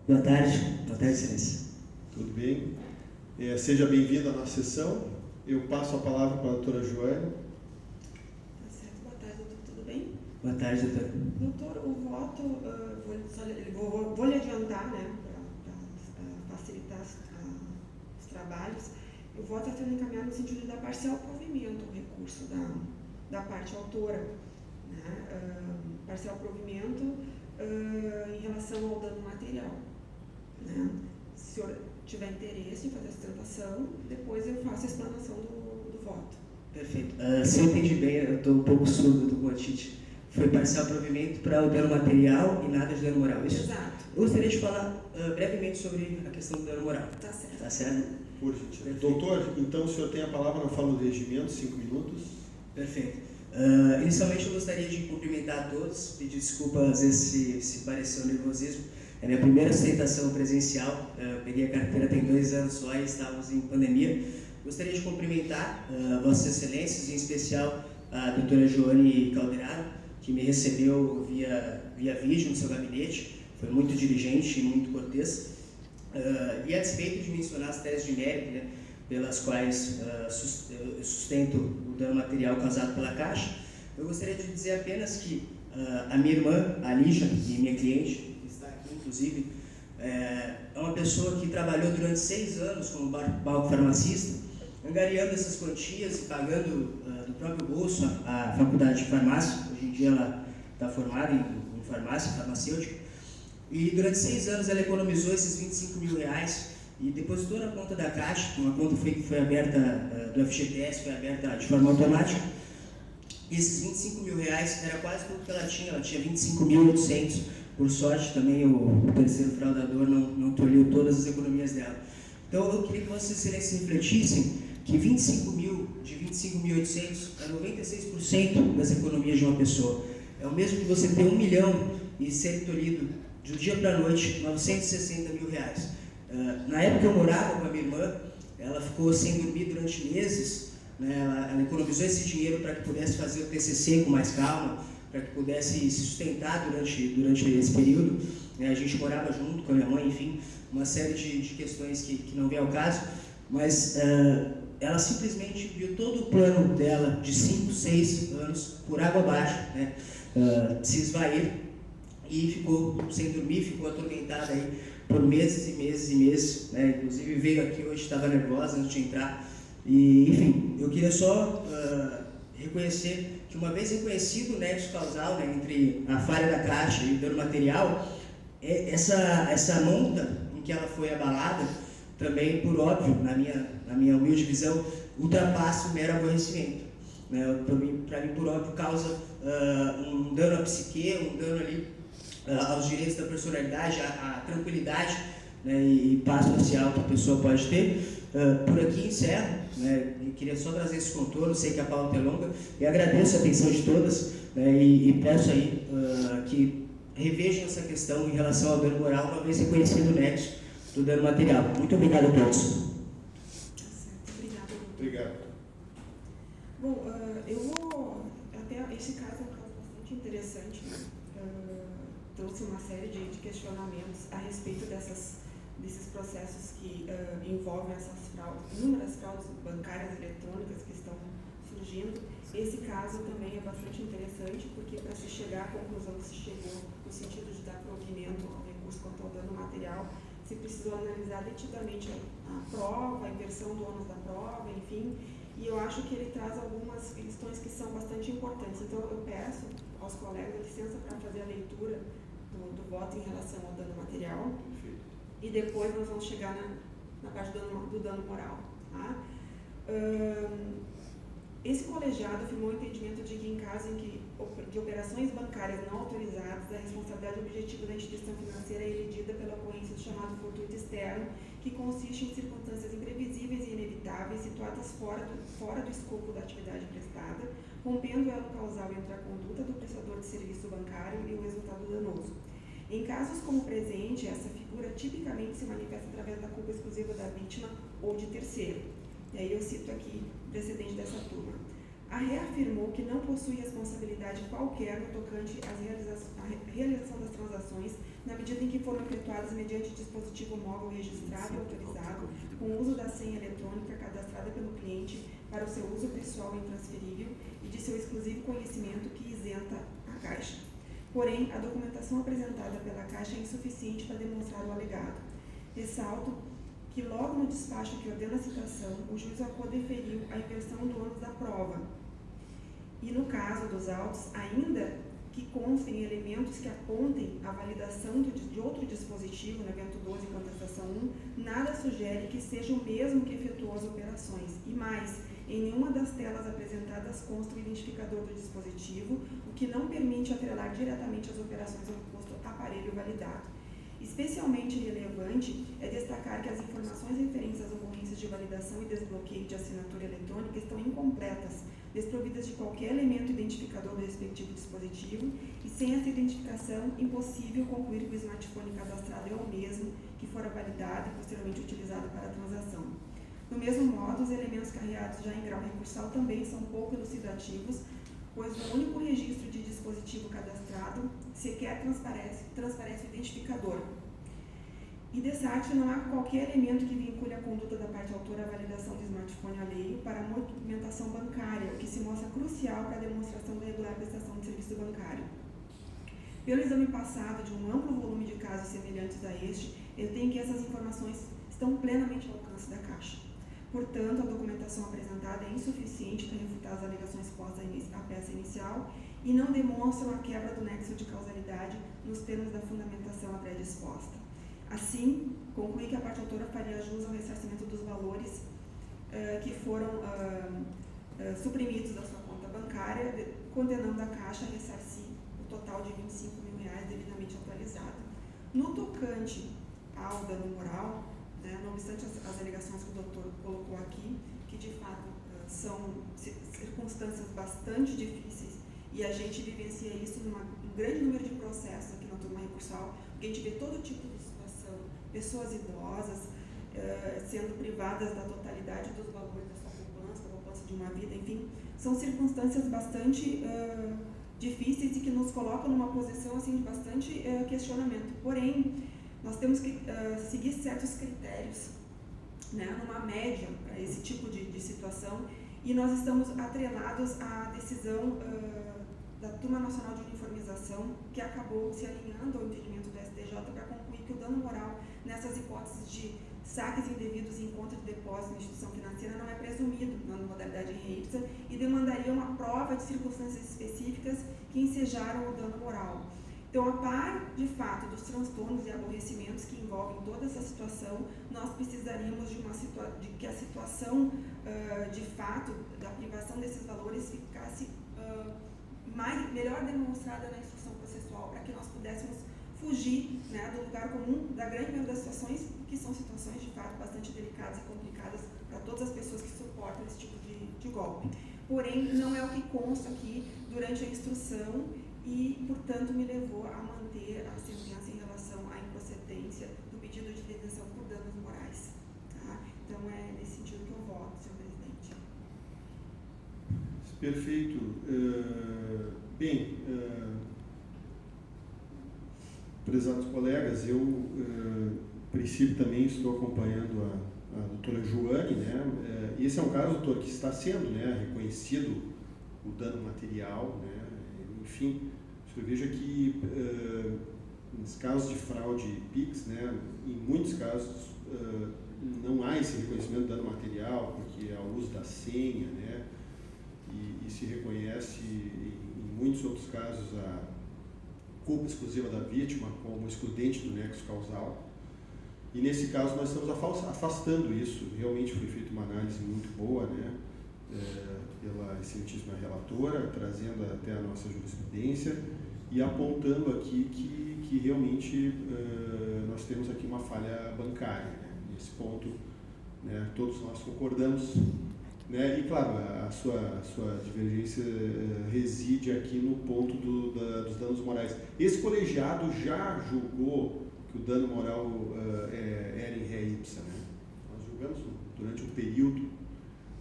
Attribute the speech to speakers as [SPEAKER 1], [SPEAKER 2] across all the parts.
[SPEAKER 1] Boa tarde, excelência.
[SPEAKER 2] Tudo bem? Seja bem-vindo à nossa sessão. Eu passo a palavra para a doutora Joane.
[SPEAKER 3] Tá certo. Boa tarde, doutor. Tudo bem?
[SPEAKER 1] Boa tarde, doutora.
[SPEAKER 3] Doutor, o voto, vou lhe adiantar, né, para facilitar os trabalhos. O voto está sendo encaminhado no sentido de dar parcial provimento ao recurso da parte autora, né, parcial provimento em relação ao dano material. Né? Se o senhor tiver interesse em fazer a sustentação, depois eu faço a explanação do voto.
[SPEAKER 1] Perfeito. Se eu entendi bem, eu estou um pouco surdo do Coatite. Foi parcial provimento para o dano material e nada de dano moral, isso?
[SPEAKER 3] Exato.
[SPEAKER 1] Eu gostaria de falar brevemente sobre a questão do dano moral.
[SPEAKER 3] Tá certo.
[SPEAKER 1] Tá certo?
[SPEAKER 2] Por gentileza. Doutor, então o senhor tem a palavra na fala do regimento, 5 minutos.
[SPEAKER 1] Perfeito. Inicialmente eu gostaria de cumprimentar a todos, pedir desculpa às vezes se pareceu nervosismo. É a minha primeira sustentação presencial, peguei a carteira tem 2 anos só e estávamos em pandemia. Gostaria de cumprimentar Vossas Excelências, em especial a doutora Joane Calderaro, que me recebeu via vídeo no seu gabinete, foi muito diligente e muito cortês. E a despeito de mencionar as teses de mérito, né, pelas quais eu sustento o dano material causado pela Caixa, eu gostaria de dizer apenas que a minha irmã, a Lígia, e minha cliente, inclusive, é uma pessoa que trabalhou durante 6 anos como balcão farmacista, angariando essas quantias e pagando do próprio bolso a faculdade de farmácia. Hoje em dia ela está formada em farmácia, farmacêutica, e durante 6 anos ela economizou esses R$25.000 e depositou na conta da Caixa, uma conta que foi aberta do FGTS, foi aberta de forma automática. E esses R$25.000 era quase tudo que ela tinha 25.800. Por sorte, também o terceiro fraudador não tolhiu todas as economias dela. Então, eu queria que Vossas Excelências refletissem que 25.000 de 25.800 é 96% das economias de uma pessoa. É o mesmo que você ter 1 milhão e ser tolhido de um dia para a noite R$960.000. Na época que eu morava com a minha irmã, ela ficou sem dormir durante meses, né? Ela economizou esse dinheiro para que pudesse fazer o TCC com mais calma, para que pudesse se sustentar durante esse período. A gente morava junto com a minha mãe, enfim, uma série de questões que não vem ao caso, mas ela simplesmente viu todo o plano dela de 5, 6 anos por água abaixo, né, se esvair, e ficou sem dormir, ficou atormentada aí por meses e meses e meses, né? Inclusive veio aqui hoje, estava nervosa antes de entrar, e enfim, eu queria só reconhecer que, uma vez reconhecido o nexo causal, né, entre a falha da Caixa e o dano material, essa monta em que ela foi abalada, também, por óbvio, na minha humilde visão, ultrapassa o mero aborrecimento. Né? Para mim, por óbvio, causa um dano à psique, um dano ali aos direitos da personalidade, à tranquilidade, né, e paz social que a pessoa pode ter. Por aqui encerro, né, e queria só trazer esse contorno, sei que a pauta é longa, e agradeço a atenção de todas, né, e peço aí que revejam essa questão em relação ao dano moral, uma vez reconhecido o nexo do dano material. Muito obrigado a todos.
[SPEAKER 3] Certo. Obrigada, doutor.
[SPEAKER 2] Obrigado.
[SPEAKER 3] Bom, eu vou... Até esse caso é um caso bastante interessante, né? Trouxe uma série de questionamentos a respeito desses processos que envolvem essas fraudes, inúmeras fraudes bancárias eletrônicas que estão surgindo. Esse caso também é bastante interessante, porque para se chegar à conclusão que se chegou no sentido de dar provimento ao recurso quanto ao dano material, se precisou analisar detidamente a prova, a inversão do ônus da prova, enfim, e eu acho que ele traz algumas questões que são bastante importantes. Então, eu peço aos colegas a licença para fazer a leitura do voto em relação ao dano material.
[SPEAKER 2] Perfeito.
[SPEAKER 3] E depois nós vamos chegar na parte do dano moral. Tá? Esse colegiado afirmou o entendimento de que, em caso de operações bancárias não autorizadas, a responsabilidade objetiva da instituição financeira é elegida pela ocorrência do chamado fortuito externo, que consiste em circunstâncias imprevisíveis e inevitáveis, situadas fora do escopo da atividade prestada, rompendo o elo causal entre a conduta do prestador de serviço bancário e o resultado danoso. Em casos como o presente, essa figura tipicamente se manifesta através da culpa exclusiva da vítima ou de terceiro. E aí eu cito aqui o precedente dessa turma. A reafirmou que não possui responsabilidade qualquer no tocante à realização das transações na medida em que foram efetuadas mediante dispositivo móvel registrado e autorizado, com o uso da senha eletrônica cadastrada pelo cliente para o seu uso pessoal e intransferível e de seu exclusivo conhecimento que isenta a Caixa. Porém, a documentação apresentada pela Caixa é insuficiente para demonstrar o alegado. Ressalto que logo no despacho que ordena a citação, o juiz deferiu a inversão do ônus da prova. E no caso dos autos, ainda que constem elementos que apontem a validação de outro dispositivo, no evento 12, contestação 1, nada sugere que seja o mesmo que efetuou as operações. E mais, em nenhuma das telas apresentadas consta o identificador do dispositivo, o que não permite atrelar diretamente as operações ao posto aparelho validado. Especialmente relevante é destacar que as informações referentes às ocorrências de validação e desbloqueio de assinatura eletrônica estão incompletas, desprovidas de qualquer elemento identificador do respectivo dispositivo e sem essa identificação, impossível concluir que o smartphone cadastrado é o mesmo que fora validado e posteriormente utilizado para a transação. Do mesmo modo, os elementos carreados já em grau recursal também são pouco elucidativos, pois no único registro de dispositivo cadastrado sequer transparece o identificador. E dessarte, não há qualquer elemento que vincule a conduta da parte autora à validação do smartphone alheio para a movimentação bancária, o que se mostra crucial para a demonstração da regular prestação de serviço bancário. Pelo exame passado de um amplo volume de casos semelhantes a este, eu tenho que essas informações estão plenamente ao alcance da Caixa. Portanto, a documentação apresentada é insuficiente para refutar as alegações postas à peça inicial e não demonstram a quebra do nexo de causalidade nos termos da fundamentação a predisposta. Assim, conclui que a parte autora faria jus ao ressarcimento dos valores que foram suprimidos da sua conta bancária, condenando a Caixa a ressarcir o total de R$25 mil devidamente atualizado. No tocante ao dano moral, não obstante as alegações que o doutor colocou aqui, que de fato são circunstâncias bastante difíceis e a gente vivencia isso num grande número de processos aqui na turma recursal, porque a gente vê todo tipo de situação, pessoas idosas sendo privadas da totalidade dos valores da poupança de uma vida, enfim, são circunstâncias bastante difíceis e que nos colocam numa posição assim, de bastante questionamento. Porém, nós temos que seguir certos critérios, numa média para esse tipo de situação, e nós estamos atrelados à decisão da Turma Nacional de Uniformização, que acabou se alinhando ao entendimento do STJ para concluir que o dano moral nessas hipóteses de saques indevidos em conta de depósito em instituição financeira não é presumido na modalidade REIPSA e demandaria uma prova de circunstâncias específicas que ensejaram o dano moral. Então, a par, de fato, dos transtornos e aborrecimentos que envolvem toda essa situação, nós precisaríamos de que a situação, de fato, da privação desses valores ficasse melhor demonstrada na instrução processual, para que nós pudéssemos fugir do lugar comum da grande maioria das situações, que são situações, de fato, bastante delicadas e complicadas para todas as pessoas que suportam esse tipo de golpe. Porém, não é o que consta aqui durante a instrução, e, portanto, me levou a manter a sentença em relação à improcedência do pedido de detenção por danos morais. Tá? Então, é nesse sentido que eu voto, senhor presidente.
[SPEAKER 2] Perfeito. Prezados colegas, eu, a princípio, também estou acompanhando a doutora Joane, esse é um caso, doutor, que está sendo reconhecido o dano material, enfim, o senhor veja que nos casos de fraude PIX, em muitos casos não há esse reconhecimento do dano material, porque há o uso da senha, e se reconhece em muitos outros casos a culpa exclusiva da vítima como excludente do nexo causal. E nesse caso nós estamos afastando isso. Realmente foi feita uma análise muito boa, pela excelentíssima relatora, trazendo até a nossa jurisprudência e apontando aqui que realmente nós temos aqui uma falha bancária. Nesse ponto, todos nós concordamos. E, claro, a sua divergência reside aqui no ponto dos danos morais. Esse colegiado já julgou que o dano moral era em ré ipsa. Nós julgamos durante um período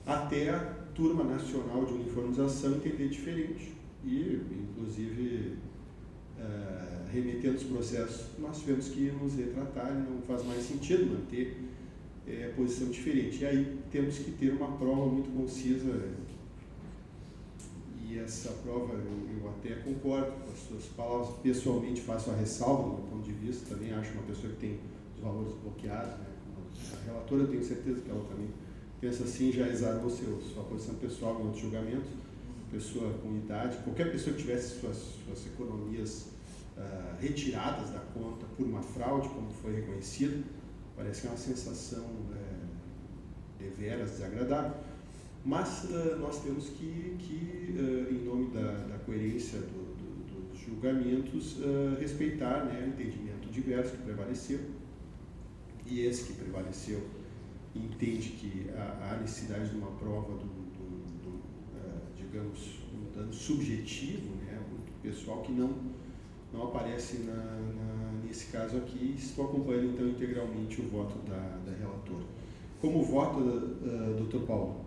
[SPEAKER 2] até a Turma Nacional de Uniformização entender diferente e, inclusive, remetendo os processos, nós tivemos que nos retratar, não faz mais sentido manter posição diferente. E aí temos que ter uma prova muito concisa, e essa prova eu até concordo com as suas palavras, pessoalmente faço a ressalva do meu ponto de vista, também acho uma pessoa que tem os valores bloqueados, né? A relatora, eu tenho certeza que ela também pensa assim, já exarou sua posição pessoal em outros julgamentos, pessoa com idade, qualquer pessoa que tivesse suas economias retiradas da conta por uma fraude, como foi reconhecido, parece que é uma sensação deveras desagradável, mas nós temos que em nome da coerência dos julgamentos, respeitar, né, o entendimento diverso que prevaleceu, e esse que prevaleceu entende que há necessidade de uma prova digamos, um dano subjetivo, né, muito pessoal, que não aparece nesse caso aqui. Estou acompanhando então integralmente o voto da relatora. Como vota, Dr. Paulo?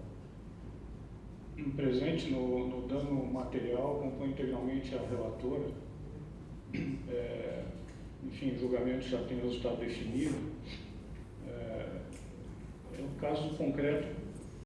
[SPEAKER 4] Presente no dano material, acompanho integralmente a relatora. Enfim, o julgamento já tem resultado definido. O caso concreto